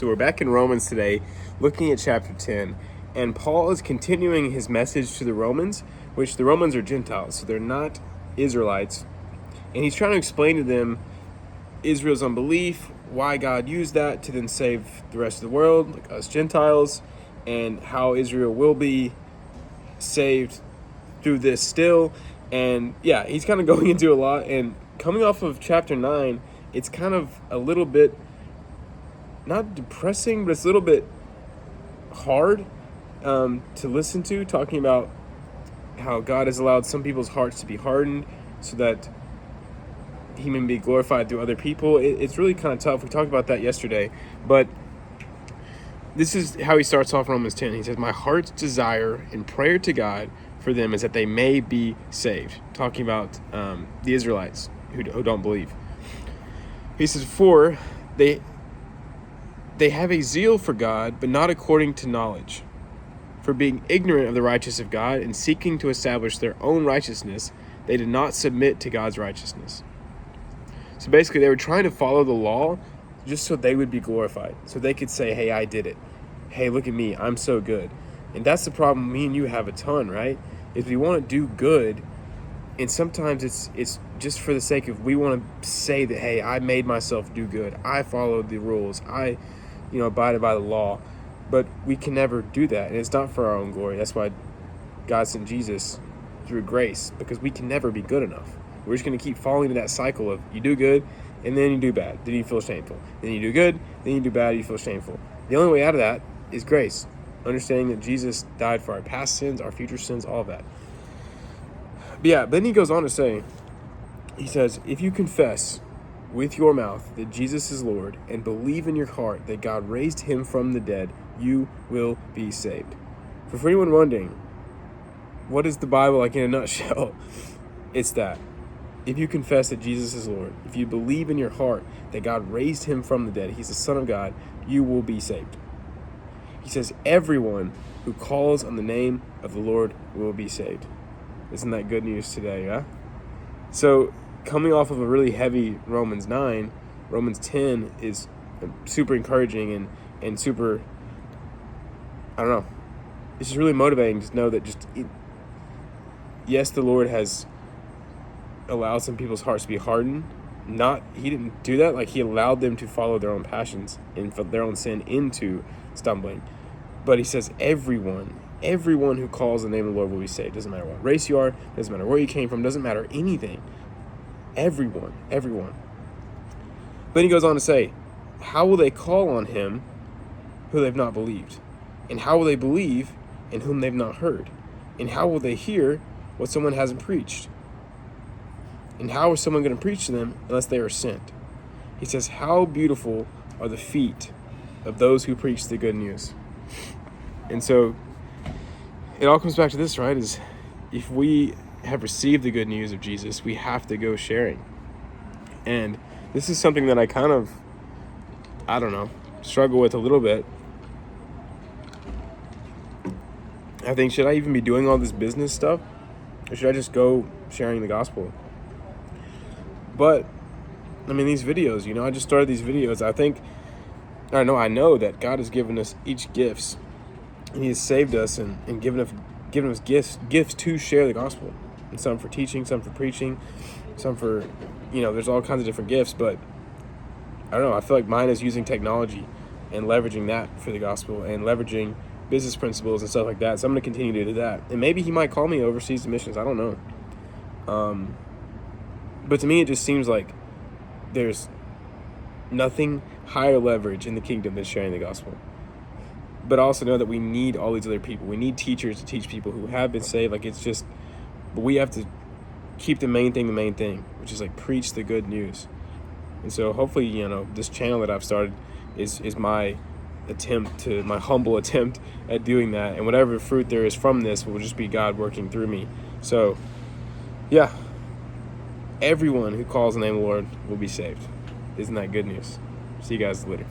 So we're back in Romans today, looking at chapter 10, and Paul is continuing his message to the Romans, which the Romans are Gentiles, so they're not Israelites. And he's trying to explain to them Israel's unbelief, why God used that to then save the rest of the world, like us Gentiles, and how Israel will be saved through this still. And yeah, he's kind of going into a lot, and coming off of chapter 9, it's kind of a little bit not depressing, but it's a little bit hard to listen to, talking about how God has allowed some people's hearts to be hardened so that he may be glorified through other people. It's really kind of tough. We talked about that yesterday, but this is how he starts off Romans 10. He says, "My heart's desire and prayer to God for them is that they may be saved." Talking about the Israelites who don't believe. He says, "For they have a zeal for God, but not according to knowledge. For being ignorant of the righteousness of God and seeking to establish their own righteousness, they did not submit to God's righteousness." So basically, they were trying to follow the law just so they would be glorified. So they could say, "Hey, I did it. Hey, look at me. I'm so good." And that's the problem me and you have a ton, right? Is we want to do good, and sometimes it's just for the sake of, we want to say that, hey, I made myself do good. I followed the rules. I abided by the law. But we can never do that, and it's not for our own glory. That's why God sent Jesus through grace, because we can never be good enough. We're just going to keep falling into that cycle of you do good, and then you do bad. Then you feel shameful. Then you do good, then you do bad, you feel shameful. The only way out of that is grace, understanding that Jesus died for our past sins, our future sins, all of that. But then he goes on to say, he says, "If you confess with your mouth that Jesus is Lord and believe in your heart that God raised him from the dead, you will be saved." For anyone wondering, what is the Bible like in a nutshell? It's that. If you confess that Jesus is Lord, if you believe in your heart that God raised him from the dead, he's the Son of God, you will be saved. He says, everyone who calls on the name of the Lord will be saved. Isn't that good news today, huh? So, coming off of a really heavy Romans 9, Romans 10 is super encouraging and super, I don't know, it's just really motivating to know that yes, the Lord has allowed some people's hearts to be hardened. He didn't do that, like he allowed them to follow their own passions and their own sin into stumbling. But he says everyone who calls the name of the Lord will be saved. Doesn't matter what race you are, doesn't matter where you came from, doesn't matter anything. Everyone. Then he goes on to say, how will they call on him who they've not believed? And how will they believe in whom they've not heard? And how will they hear what someone hasn't preached? And how is someone going to preach to them unless they are sent? He says, how beautiful are the feet of those who preach the good news. And so it all comes back to this, right? Is if we have received the good news of Jesus, we have to go sharing. And this is something that I kind of, struggle with a little bit. I think, should I even be doing all this business stuff? Or should I just go sharing the gospel? But, these videos, I just started these videos. I know that God has given us each gifts. And he has saved us and given us gifts to share the gospel. And some for teaching, some for preaching, some for, there's all kinds of different gifts. But I don't know, I feel like mine is using technology and leveraging that for the gospel and leveraging business principles and stuff like that. So I'm going to continue to do that. And maybe he might call me overseas to missions. I don't know. But to me, it just seems like there's nothing higher leverage in the kingdom than sharing the gospel. But I also know that we need all these other people. We need teachers to teach people who have been saved. But we have to keep the main thing, which is preach the good news. And so hopefully, this channel that I've started is my humble attempt at doing that. And whatever fruit there is from this will just be God working through me. So, yeah, everyone who calls the name of the Lord will be saved. Isn't that good news? See you guys later.